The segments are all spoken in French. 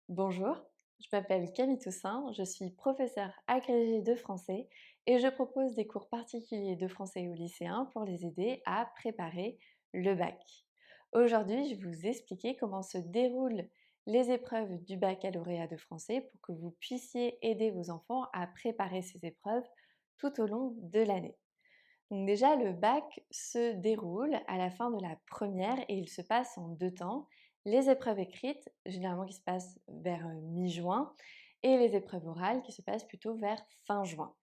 Bonjour, je m'appelle Camille Toussaint, je suis professeure agrégée de français et je propose des cours particuliers de français aux lycéens pour les aider à préparer le bac. Aujourd'hui, je vais vous expliquer comment se déroulent les épreuves du baccalauréat de français pour que vous puissiez aider vos enfants à préparer ces épreuves tout au long de l'année. Donc déjà, le bac se déroule à la fin de la première et il se passe en deux temps. Les épreuves écrites, généralement qui se passent vers mi-juin, et les épreuves orales qui se passent plutôt vers fin juin.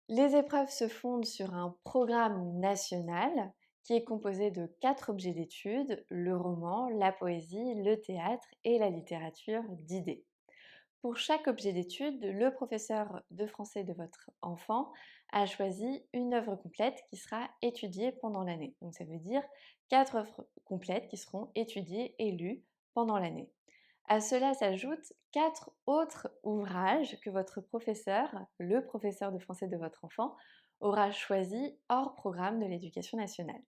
Les épreuves se fondent sur un programme national qui est composé de 4 objets d'études, le roman, la poésie, le théâtre et la littérature d'idées. Pour chaque objet d'étude, le professeur de français de votre enfant a choisi une œuvre complète qui sera étudiée pendant l'année. Donc ça veut dire 4 œuvres complètes qui seront étudiées et lues pendant l'année. À cela s'ajoutent 4 autres ouvrages que votre professeur, le professeur de français de votre enfant, aura choisi hors programme de l'éducation nationale,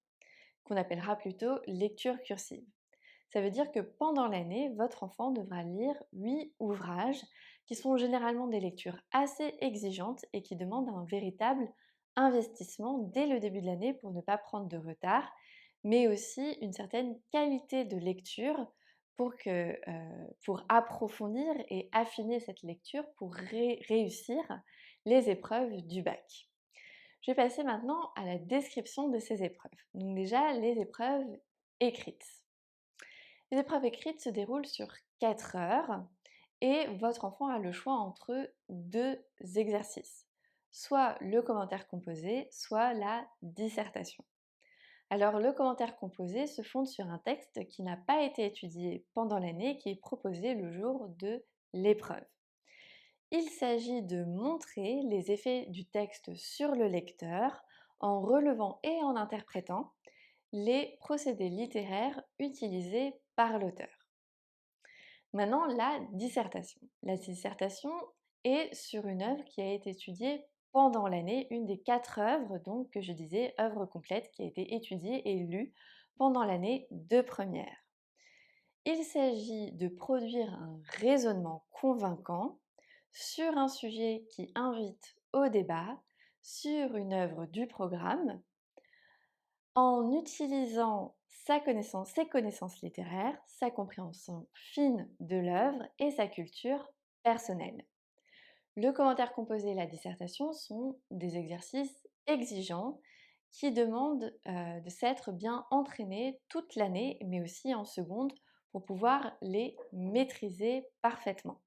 qu'on appellera plutôt lecture cursive. Ça veut dire que pendant l'année, votre enfant devra lire 8 ouvrages qui sont généralement des lectures assez exigeantes et qui demandent un véritable investissement dès le début de l'année pour ne pas prendre de retard, mais aussi une certaine qualité de lecture pour approfondir et affiner cette lecture pour réussir les épreuves du bac. Je vais passer maintenant à la description de ces épreuves. Donc déjà, les épreuves écrites. Les épreuves écrites se déroulent sur 4 heures et votre enfant a le choix entre deux exercices, soit le commentaire composé, soit la dissertation. Alors le commentaire composé se fonde sur un texte qui n'a pas été étudié pendant l'année et qui est proposé le jour de l'épreuve. Il s'agit de montrer les effets du texte sur le lecteur en relevant et en interprétant les procédés littéraires utilisés par l'auteur. Maintenant, la dissertation. La dissertation est sur une œuvre qui a été étudiée pendant l'année, une des 4 œuvres donc que je disais, œuvre complète qui a été étudiée et lue pendant l'année de première. Il s'agit de produire un raisonnement convaincant sur un sujet qui invite au débat sur une œuvre du programme en utilisant ses connaissances littéraires, sa compréhension fine de l'œuvre et sa culture personnelle. Le commentaire composé et la dissertation sont des exercices exigeants qui demandent de s'être bien entraîné toute l'année, mais aussi en seconde, pour pouvoir les maîtriser parfaitement.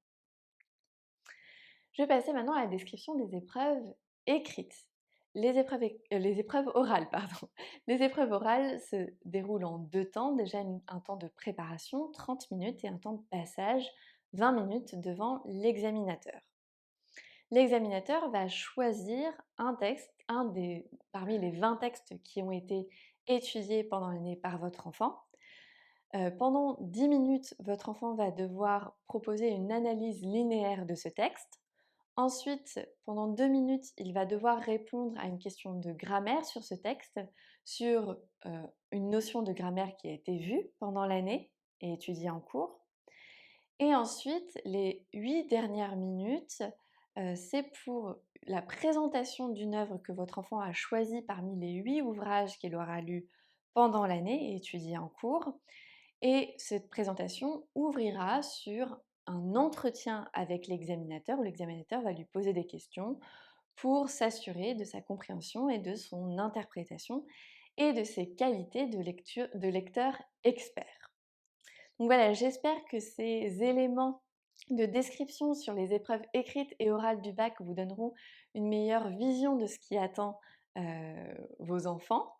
Je vais passer maintenant à la description des épreuves écrites. Les épreuves orales, pardon. Les épreuves orales se déroulent en deux temps. Déjà un temps de préparation, 30 minutes, et un temps de passage, 20 minutes devant l'examinateur. L'examinateur va choisir un texte, parmi les 20 textes qui ont été étudiés pendant l'année par votre enfant. Pendant 10 minutes, votre enfant va devoir proposer une analyse linéaire de ce texte. Ensuite, pendant 2 minutes, il va devoir répondre à une question de grammaire sur ce texte, sur une notion de grammaire qui a été vue pendant l'année et étudiée en cours. Et ensuite, les 8 dernières minutes, c'est pour la présentation d'une œuvre que votre enfant a choisie parmi les 8 ouvrages qu'il aura lus pendant l'année et étudiés en cours. Et cette présentation ouvrira sur un entretien avec l'examinateur où l'examinateur va lui poser des questions pour s'assurer de sa compréhension et de son interprétation et de ses qualités de lecteur expert. Donc voilà, j'espère que ces éléments de description sur les épreuves écrites et orales du bac vous donneront une meilleure vision de ce qui attend vos enfants.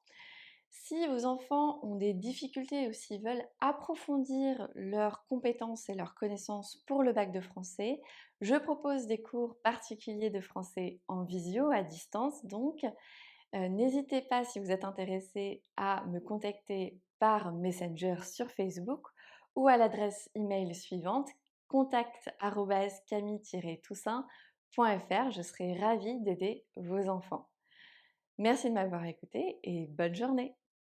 Si vos enfants ont des difficultés ou s'ils veulent approfondir leurs compétences et leurs connaissances pour le bac de français, je propose des cours particuliers de français en visio, à distance donc. N'hésitez pas, si vous êtes intéressé, à me contacter par Messenger sur Facebook ou à l'adresse email suivante contact@camille-toussaint.fr. Je serai ravie d'aider vos enfants. Merci de m'avoir écouté et bonne journée.